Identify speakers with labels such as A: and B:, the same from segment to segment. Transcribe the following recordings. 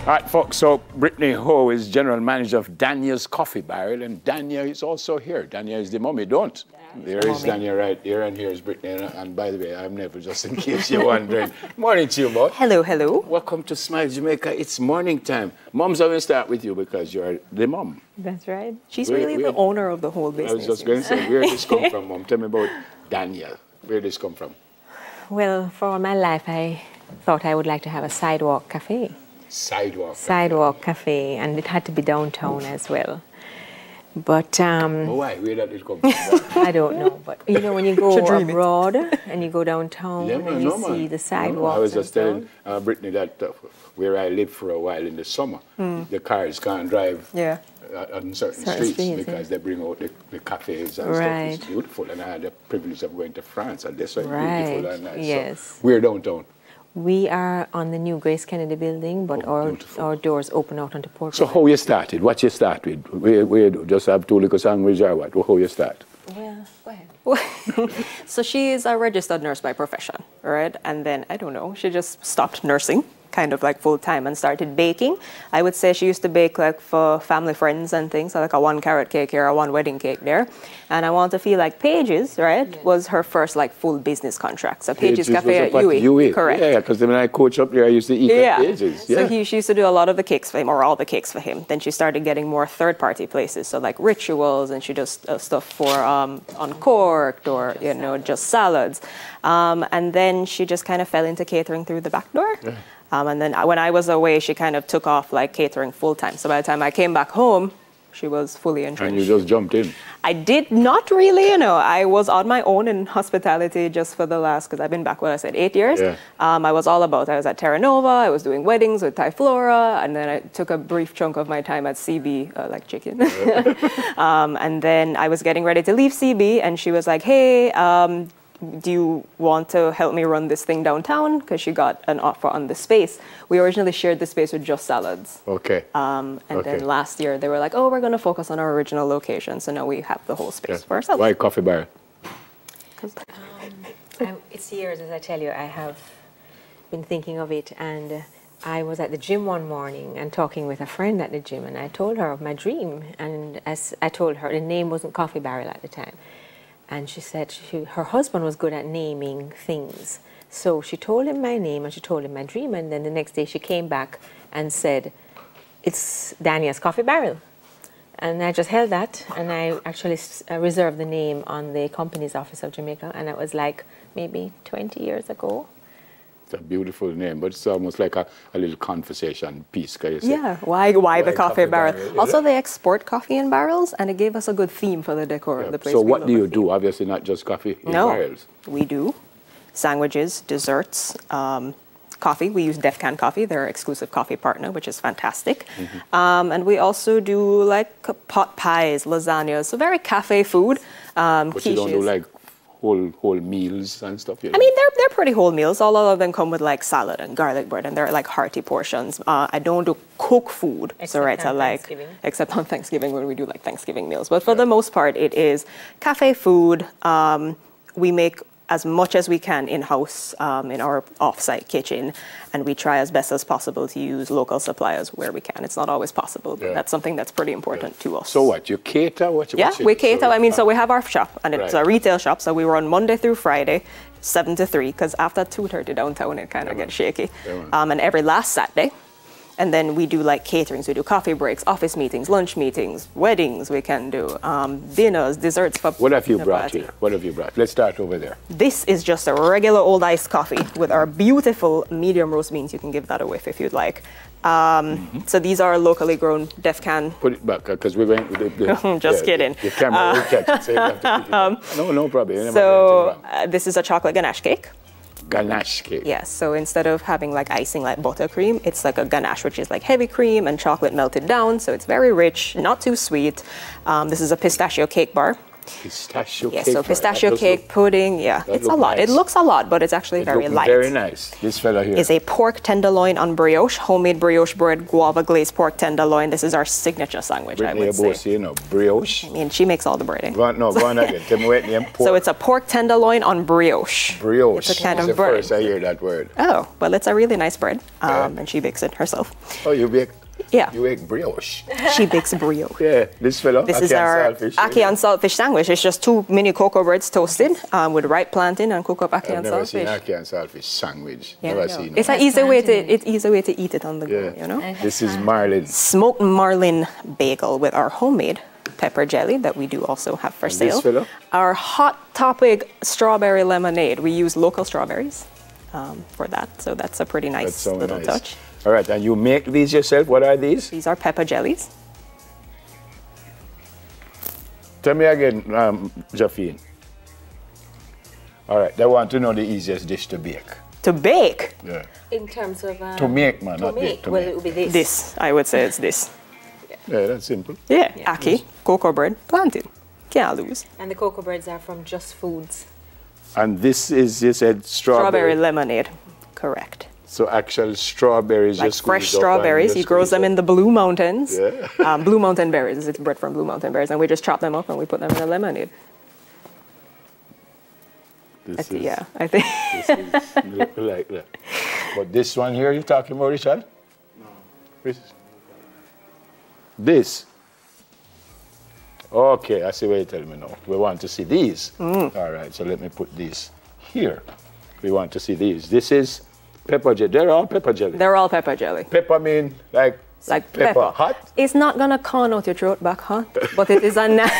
A: All right, folks, so Brittany Ho is general manager of Danya's Coffee Barrel, and Danya is also here. Danya is the mommy, don't? There is Danya right here, and here is Brittany. And by the way, I'm never, just in case you're wondering. Morning to you, boy.
B: Hello, hello.
A: Welcome to Smile Jamaica. It's morning time. Moms, I'm going to start with you because you're the mom.
B: That's right. She's really the owner of the whole business.
A: I was just going to say, where did this come from, Mom? Tell me about Danya. Where did this come from?
B: Well, for all my life, I thought I would like to have a sidewalk cafe.
A: Sidewalk
B: cafe, and it had to be downtown as well. But
A: why? Where did it come from?
B: I don't know. But you know, when you go abroad and you go downtown and you see the sidewalks.
A: I was just telling Brittany that where I lived for a while in the summer, the cars can't drive on certain streets because they bring out the cafes and stuff. It's beautiful, and I had the privilege of going to France, and that's so beautiful and nice.
B: Yes.
A: So we're downtown.
B: We are on the new Grace Kennedy building, but our doors open out onto Port.
A: So how you started? What you start with? We just have two little sandwiches or what? How you start?
B: Well, go ahead. So she is a registered nurse by profession, right? And then, I don't know, she just stopped nursing, kind of like full time, and started baking. I would say she used to bake like for family friends and things, so like a 1 carrot cake here, a 1 wedding cake there. And I want to feel like Pages, right, was her first like full business contract. So Pages Cafe at UE. Correct.
A: Yeah, because when I coach up there, I used to eat at Pages. Yeah.
B: So she used to do a lot of the cakes for him, or all the cakes for him. Then she started getting more third-party places, so like Rituals, and she does stuff for Uncorked, or you know, just salads. And then she just kind of fell into catering through the back door. Yeah. And then when I was away, she kind of took off like catering full time. So by the time I came back home, she was fully entrenched.
A: And you just jumped in?
B: I did not really, you know. I was on my own in hospitality just for the last, because I've been back, 8 years. Yeah. I was all about, I was at Terra Nova, I was doing weddings with Thai Flora, and then I took a brief chunk of my time at CB, like chicken. And then I was getting ready to leave CB, and she was like, hey, do you want to help me run this thing downtown? Because she got an offer on the space. We originally shared the space with just salads.
A: Okay.
B: Then last year they were like, oh, we're going to focus on our original location. So now we have the whole space for ourselves.
A: Why Coffee Bar?
B: It's years, as I tell you, I have been thinking of it. And I was at the gym one morning and talking with a friend at the gym. And I told her of my dream. And as I told her, the name wasn't Coffee Barrel at the time. And she said her husband was good at naming things. So she told him my name and she told him my dream. And then the next day she came back and said, it's Danya's Coffee Barrel. And I just held that. And I actually reserved the name on the company's office of Jamaica. And it was like maybe 20 years ago.
A: It's a beautiful name, but it's almost like a little conversation piece.
B: Yeah, why the coffee barrel? Also, they export coffee in barrels, and it gave us a good theme for the decor of the place.
A: So what do you do? Obviously not just coffee in barrels.
B: We do sandwiches, desserts, coffee. We use Def Can Coffee. They're our exclusive coffee partner, which is fantastic. And we also do like pot pies, lasagnas, so very cafe food.
A: But you don't do like whole meals and stuff? You know?
B: I mean, they're pretty whole meals. All of them come with like salad and garlic bread, and they're like hearty portions. I don't do cook food, except on Thanksgiving when we do like Thanksgiving meals. But for the most part, it is cafe food. We make as much as we can in-house in our off-site kitchen, and we try as best as possible to use local suppliers where we can. It's not always possible, but that's something that's pretty important to us.
A: So what, you cater?
B: We cater. I mean, so we have our shop, and it's a retail shop, so we run Monday through Friday, 7 to 3, because after 2:30 downtown, it kind of gets shaky. And every last Saturday. And then we do like caterings. We do coffee breaks, office meetings, lunch meetings, weddings we can do, dinners, desserts.
A: What have you brought here? What have you brought? Let's start over there.
B: This is just a regular old iced coffee with our beautiful medium roast beans. You can give that a whiff if you'd like. So these are locally grown Def Can.
A: Put it back, because we went with the
B: just kidding.
A: The camera will catch it, so you have to keep it. No problem.
B: So this is a chocolate ganache cake.
A: Ganache cake.
B: Yes, so instead of having like icing like buttercream, it's like a ganache, which is like heavy cream and chocolate melted down, so it's very rich, not too sweet. This is a pistachio cake bar.
A: Pistachio cake.
B: So pistachio cake, pudding, it's a lot. Nice. It looks a lot, but it's actually very light.
A: Very nice. This fella here
B: is a pork tenderloin on brioche, homemade brioche bread, guava glazed pork tenderloin. This is our signature sandwich,
A: Brittany,
B: I would say.
A: You know, brioche.
B: I mean, she makes all the breading.
A: Go on again. Tell me what name.
B: So it's a pork tenderloin on brioche.
A: Brioche.
B: It's a kind of
A: bread.
B: First
A: I hear that word.
B: Oh, well, it's a really nice bread, and she bakes it herself.
A: Oh, you bake?
B: Yeah.
A: You make brioche.
B: She bakes brioche.
A: Yeah, this fellow.
B: This is our ackee and saltfish sandwich. It's just 2 mini cocoa breads toasted with ripe plantain and cook up ackee and saltfish.
A: I've never seen ackee and saltfish sandwich. Never seen it.
B: It's an easy way to eat it on the go, you know?
A: This is marlin.
B: Smoked marlin bagel with our homemade pepper jelly that we do also have for sale.
A: This fellow?
B: Our hot topic strawberry lemonade. We use local strawberries for that, so that's a pretty nice little touch.
A: All right, and you make these yourself? What are these?
B: These are pepper jellies.
A: Tell me again, Jafine. All right, they want to know the easiest dish to bake.
B: To bake?
A: Yeah.
B: In terms of...
A: to make, man, not bake.
B: Well, it would be this. This, I would say it's this.
A: Yeah, that's simple.
B: Yeah, ackee, cocoa bread, plantain. Can't lose.
C: And the cocoa breads are from Just Foods.
A: And this is, you said, strawberry?
B: Strawberry lemonade, correct.
A: So actual strawberries,
B: like fresh strawberries. He grows them in the Blue Mountains. Yeah. Blue Mountain berries. It's bred from Blue Mountain berries, and we just chop them up and we put them in a lemonade. I think.
A: This is like that. But this one here, you're talking about, Richard? No. This. Okay, I see what you're telling me now. We want to see these. All right, so let me put these here. We want to see these. This is pepper jelly. They're all pepper jelly.
B: They're all pepper jelly.
A: Pepper mean like pepper. Hot?
B: It's not gonna corn out your throat back hot, but it is a nice.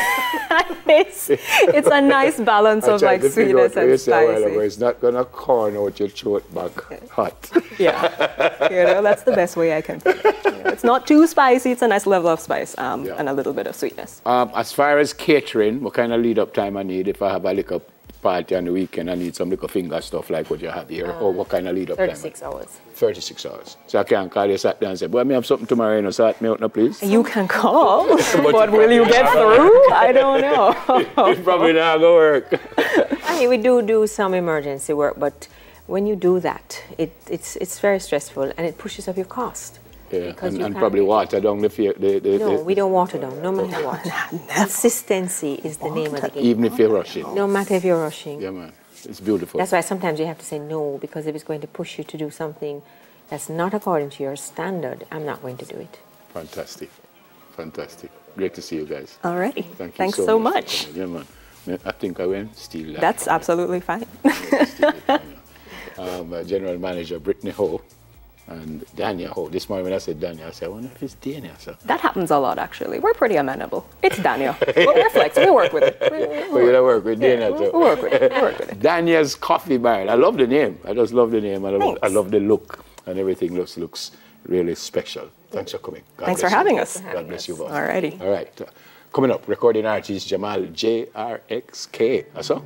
B: It's a nice balance of like sweetness and spicy.
A: It's not gonna corn out your throat back hot.
B: Yeah, you know, that's the best way I can put it. You know, it's not too spicy. It's a nice level of spice and a little bit of sweetness.
A: As far as catering, what kind of lead up time I need if I have a little party on the weekend? I need some little finger stuff like what you have here, or what kind of lead up
C: 36
A: time?
C: 36 hours.
A: 36 hours. So I can't call you sat down and say, well, I have something tomorrow, you know, sort me out now, please.
B: You can call, but will you get through? I don't know.
A: It's probably not gonna work.
C: I mean, we do some emergency work, but when you do that, it's very stressful and it pushes up your cost.
A: Yeah, and probably water down the
C: No, we don't water down, no matter what. Consistency is the name of the game.
A: Even if you're rushing.
C: No matter if you're rushing.
A: Yeah, man. It's beautiful.
C: That's why sometimes you have to say no, because if it's going to push you to do something that's not according to your standard, I'm not going to do it.
A: Fantastic. Fantastic. Great to see you guys.
B: Alrighty.
A: Thanks
B: so much.
A: Yeah, man. I think I went steal that.
B: That's absolutely fine.
A: General Manager Brittany Ho and Danya Ho. This morning when I said Danya, I said, I wonder if it's Danya. So.
B: That happens a lot, actually. We're pretty amenable. It's Danya. We're flexible. We work with it.
A: We're going to work with Danya, too.
B: We work with it.
A: Danya's Coffee Bar. I love the name. I just love the name. I love the look. And everything looks really special. Thanks for coming.
B: Thanks for having us.
A: God bless you both.
B: Alrighty.
A: All right. Coming up, recording artist Jamal JRXK. That's all.